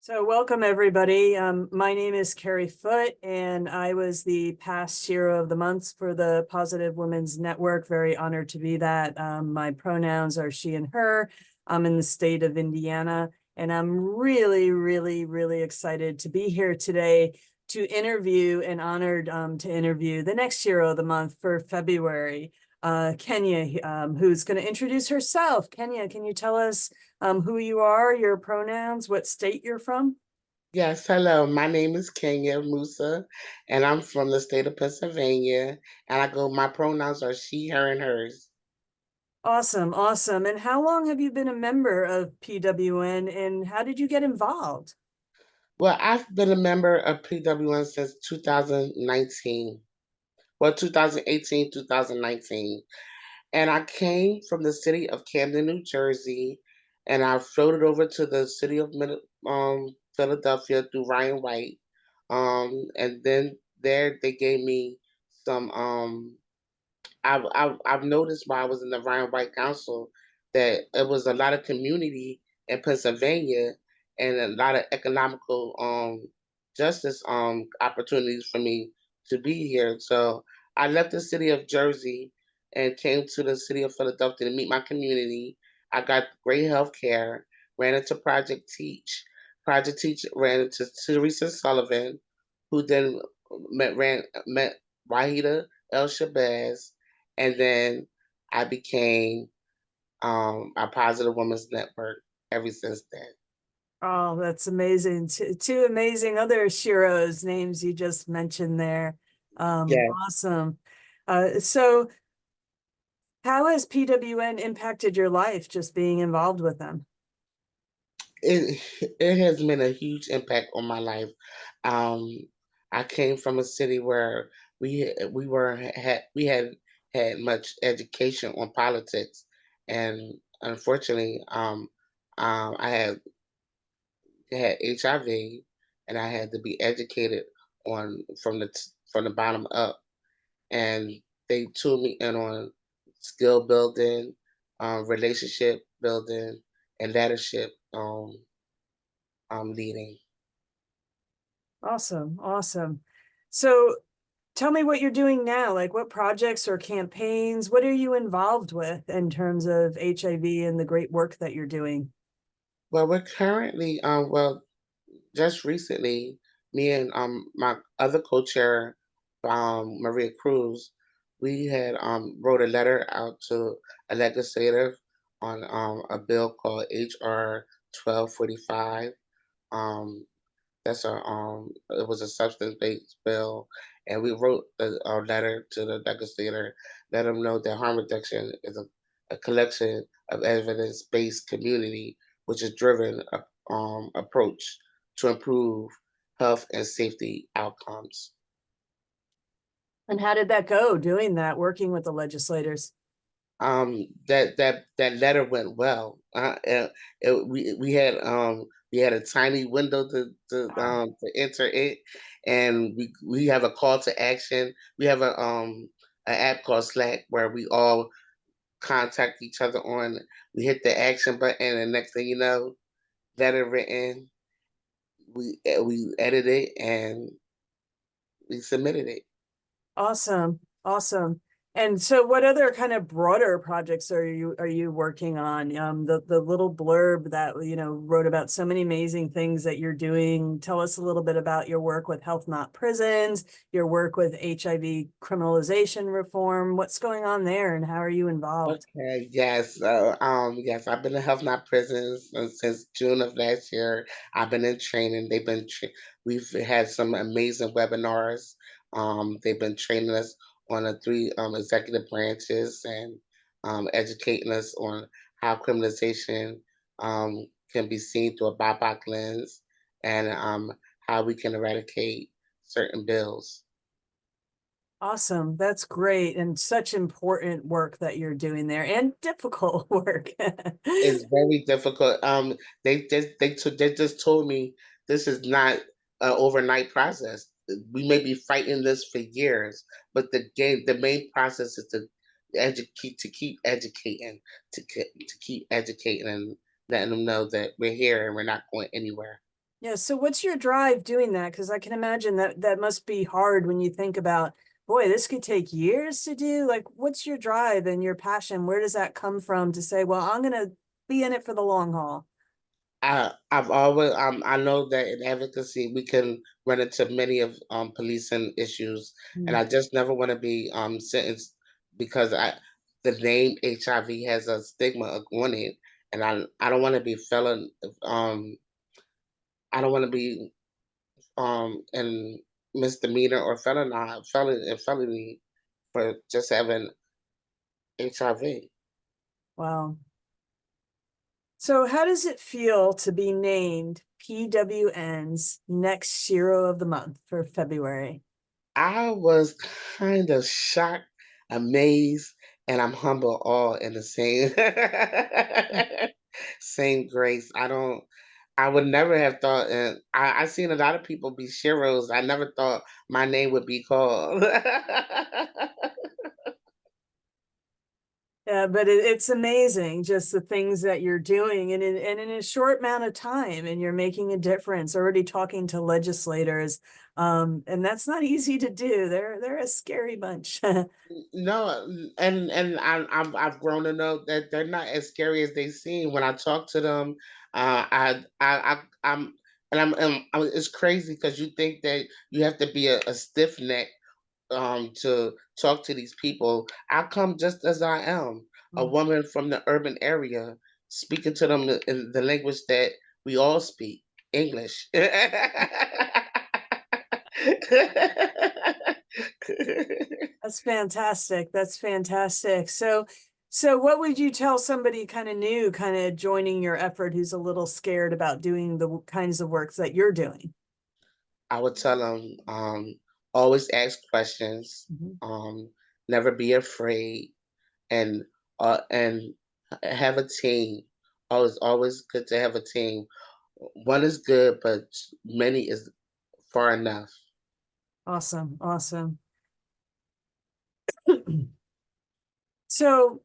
So welcome everybody. My name is Carrie Foote, and I was the past Shero of the Month for the Positive Women's Network. Very honored to be that. My pronouns are she and her. I'm in the state of Indiana, and I'm really excited to be here today to interview and honored to interview the next Shero of the Month for February. Kenya, who's going to introduce herself. Kenya, can you tell us who you are, your pronouns, what state you're from? Yes, hello. My name is Kenya Moussa, and I'm from the state of Pennsylvania. My pronouns are she, her, and hers. Awesome, awesome. And how long have you been a member of PWN and how did you get involved? Well, I've been a member of PWN since 2019. Well, 2018, 2019. And I came from the city of Camden, New Jersey, and I floated over to the city of Philadelphia through Ryan White. And then there they gave me some I've noticed while I was in the Ryan White Council that it was a lot of community in Pennsylvania and a lot of economical justice opportunities for me to be here. So I left the city of Jersey and came to the city of Philadelphia to meet my community. I got great health care, ran into Project Teach. Project Teach ran into Teresa Sullivan, who then met Wahida El Shabazz, and then I became a Positive Women's Network ever since then. Oh, that's amazing. Two amazing other Shiros names you just mentioned there. Yeah, Awesome. So how has PWN impacted your life just being involved with them? it it has been a huge impact on my life. Um, I came from a city where we were had we had much education on politics, and unfortunately, I had HIV, and I had to be educated on from the bottom up, and they tuned me in on skill building, relationship building, and leadership leading. Awesome, awesome. So tell me what you're doing now. Like what projects or campaigns, what are you involved with in terms of HIV and the great work that you're doing? Well, we're currently just recently, me and my other co-chair, Maria Cruz, we had wrote a letter out to a legislative on a bill called HR 1245. Um, it was a substance-based bill, and we wrote a letter to the legislator, let them know that harm reduction is a collection of evidence-based community, which is driven approach to improve health and safety outcomes. And how did that go doing that, working with the legislators? That letter went well. We had a tiny window to enter it, and we have a call to action. We have an app called Slack where we all contact each other on. We hit the action button, and next thing you know, letter written. We edit it and we submitted it. Awesome, awesome. And so what other kind of broader projects are you working on? The little blurb that wrote about so many amazing things that you're doing. Tell us a little bit about your work with Health Not Prisons, your work with HIV criminalization reform. What's going on there and how are you involved? Okay, yes. Yes, I've been in Health Not Prisons since June of last year. I've been in training. We've had some amazing webinars. They've been training us on the three executive branches and educating us on how criminalization can be seen through a BIPOC lens and how we can eradicate certain bills. Awesome. That's great and such important work that you're doing there and difficult work. It's very difficult. They just told me this is not an overnight process. We may be fighting this for years, but the main process is to educate, to keep educating, to keep educating and letting them know that we're here and we're not going anywhere. Yeah. So what's your drive doing that? Because I can imagine that that must be hard when you think about, boy, this could take years to do. Like, what's your drive and your passion? Where does that come from to say, well, I'm going to be in it for the long haul? I've always I know that in advocacy we can run into many of policing issues, and Mm. I just never want to be sentenced because I the name HIV has a stigma on it, and I don't want to be felon I don't want to be in misdemeanor or felony for just having HIV. Wow. So how does it feel to be named PWN's next Shero of the month for February? I was kind of shocked, amazed, and I'm humble all in the same same grace. I would never have thought, and I seen a lot of people be Shiros. I never thought my name would be called. Yeah, but it's amazing just the things that you're doing and in a short amount of time, and you're making a difference, already talking to legislators. And that's not easy to do. They're a scary bunch. No, and I've grown to know that they're not as scary as they seem. When I talk to them, I'm it's crazy because you think that you have to be a stiff neck to talk to these people. I come just as I am, a Mm. woman from the urban area, speaking to them in the language that we all speak, English. That's fantastic. That's fantastic. So what would you tell somebody kind of new, kind of joining your effort, who's a little scared about doing the kinds of works that you're doing? I would tell them, always ask questions, Mhm. never be afraid, and and have a team. Always good to have a team. One is good, but many is far enough. Awesome. Awesome. So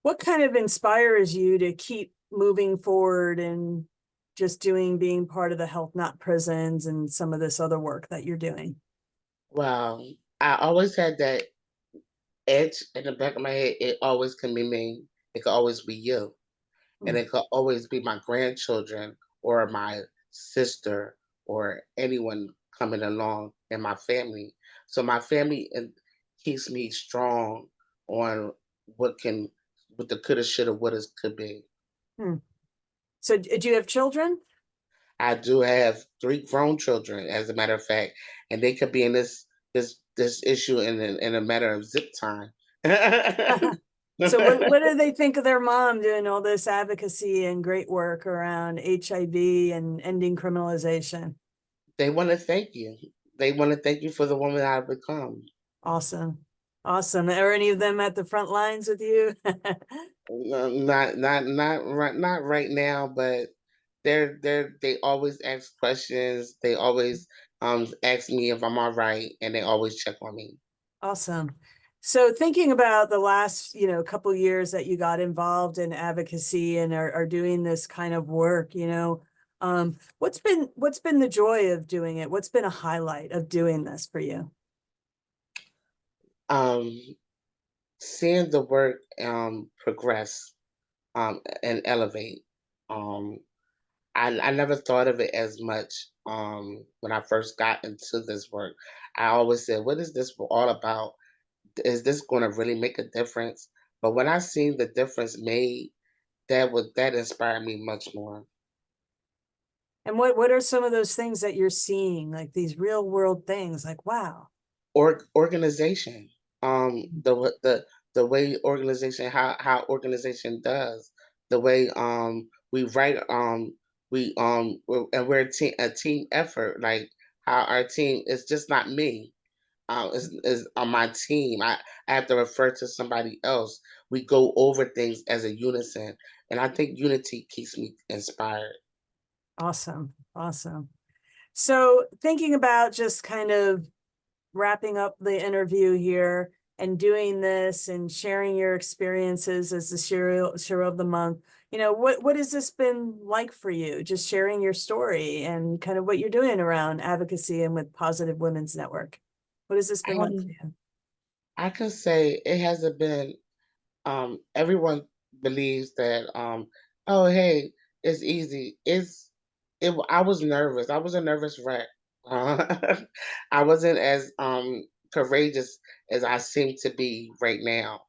what kind of inspires you to keep moving forward and just being part of the Health Not Prisons and some of this other work that you're doing? Wow, I always had that edge in the back of my head. It always can be me. It could always be you. And Mm. it could always be my grandchildren or my sister or anyone coming along in my family. So my family keeps me strong on what can, what the coulda, shoulda, woulda could be. Hmm. So do you have children? I do have three grown children, as a matter of fact, and they could be in this issue in a matter of zip time. So what do they think of their mom doing all this advocacy and great work around HIV and ending criminalization? They want to thank you. They want to thank you for the woman I've become. Awesome. Awesome. Are any of them at the front lines with you? No, not right now, but they always ask questions. They always ask me if I'm all right, and they always check on me. Awesome. So thinking about the last, couple years that you got involved in advocacy and are doing this kind of work, what's been the joy of doing it? What's been a highlight of doing this for you? Um, Seeing the work progress and elevate. Um, I never thought of it as much when I first got into this work. I always said, "What is this all about? Is this going to really make a difference?" But when I seen the difference made, that inspired me much more. And what are some of those things that you're seeing, like these real world things, like, wow. Organization, the way organization, how organization does, the way we write, and we're a team effort, like how our team is just not me. Is on my team. I have to refer to somebody else. We go over things as a unison, and I think unity keeps me inspired. Awesome. Awesome. So thinking about just kind of wrapping up the interview here, and doing this and sharing your experiences as the Shero of the month. What has this been like for you? Just sharing your story and kind of what you're doing around advocacy and with Positive Women's Network. What has this been like for Um, you? I can say it hasn't been. Everyone believes that. Oh, hey, it's easy. I was nervous. I was a nervous wreck. Uh, I wasn't as courageous as I seem to be right now.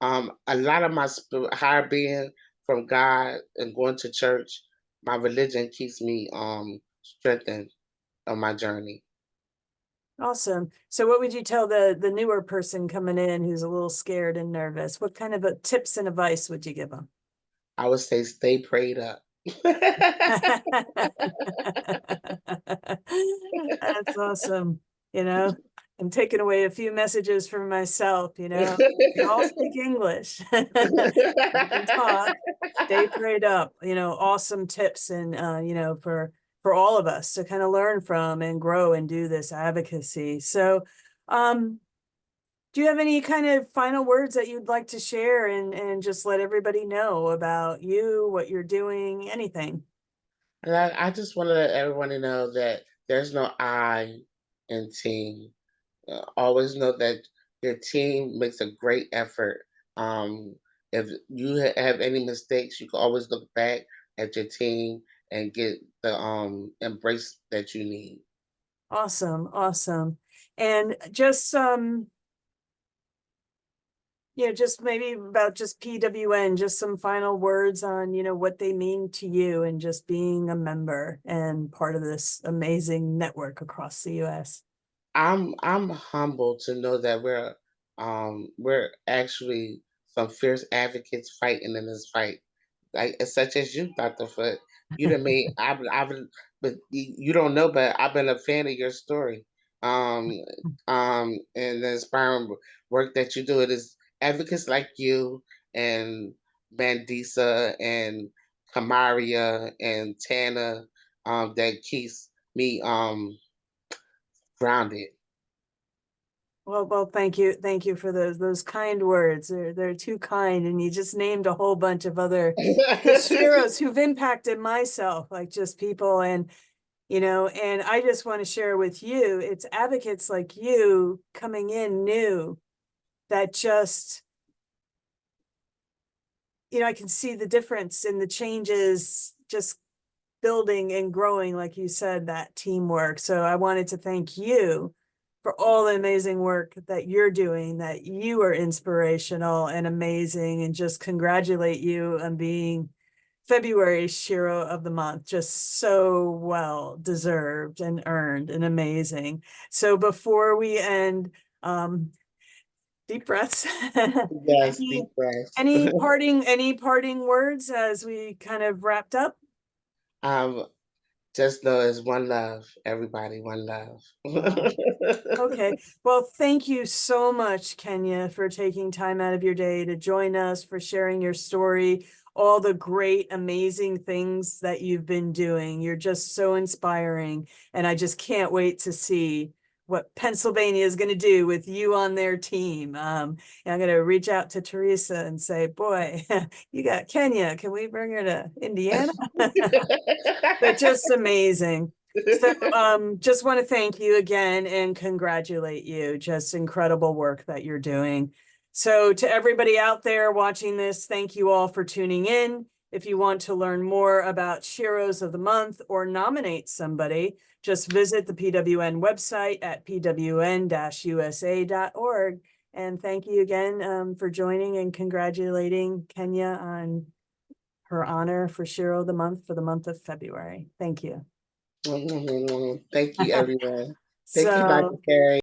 A lot of my higher being from God and going to church, my religion keeps me strengthened on my journey. Awesome. So what would you tell the newer person coming in who's a little scared and nervous? What kind of tips and advice would you give them? I would say stay prayed up. That's awesome. You know, I'm taking away a few messages from myself, we can all speak English. We can talk, stay prayed up, awesome tips and for all of us to kind of learn from and grow and do this advocacy. So do you have any kind of final words that you'd like to share and just let everybody know about you, what you're doing, anything? And I just want to let everyone know that there's no I in team. Always know that your team makes a great effort. If you have any mistakes, you can always look back at your team and get the embrace that you need. Awesome, awesome. And just just maybe about just PWN, just some final words on, what they mean to you and just being a member and part of this amazing network across the US. I'm humbled to know that we're actually some fierce advocates fighting in this fight, like such as you, Dr. Foot. You done made I've been, but you don't know, but I've been a fan of your story, um, and the inspiring work that you do. It is advocates like you and Mandisa and Kamaria and Tana that keeps me grounded. Well, thank you for those kind words. They're too kind, and you just named a whole bunch of other just heroes who've impacted myself, like just people, and I just want to share with you, it's advocates like you coming in new that just, I can see the difference in the changes, just building and growing, like you said, that teamwork. So I wanted to thank you for all the amazing work that you're doing, that you are inspirational and amazing, and just congratulate you on being February Shero of the month. Just so well deserved and earned and amazing. So before we end, deep breaths. Yes, any deep breaths. any parting words as we kind of wrapped up? um, just know it's one love, everybody, one love. Wow. Okay. Well, thank you so much, Kenya, for taking time out of your day to join us, for sharing your story, all the great, amazing things that you've been doing. You're just so inspiring. And I just can't wait to see what Pennsylvania is going to do with you on their team. And I'm going to reach out to Teresa and say, boy, you got Kenya. Can we bring her to Indiana? But just amazing. So just want to thank you again and congratulate you. Just incredible work that you're doing. So to everybody out there watching this, thank you all for tuning in. If you want to learn more about Sheroes of the Month or nominate somebody, just visit the PWN website at pwn-usa.org. And thank you again for joining and congratulating Kenya on her honor for Shero of the Month for the month of February. Thank you. Thank you, everyone. Thank you, Dr. So Carey.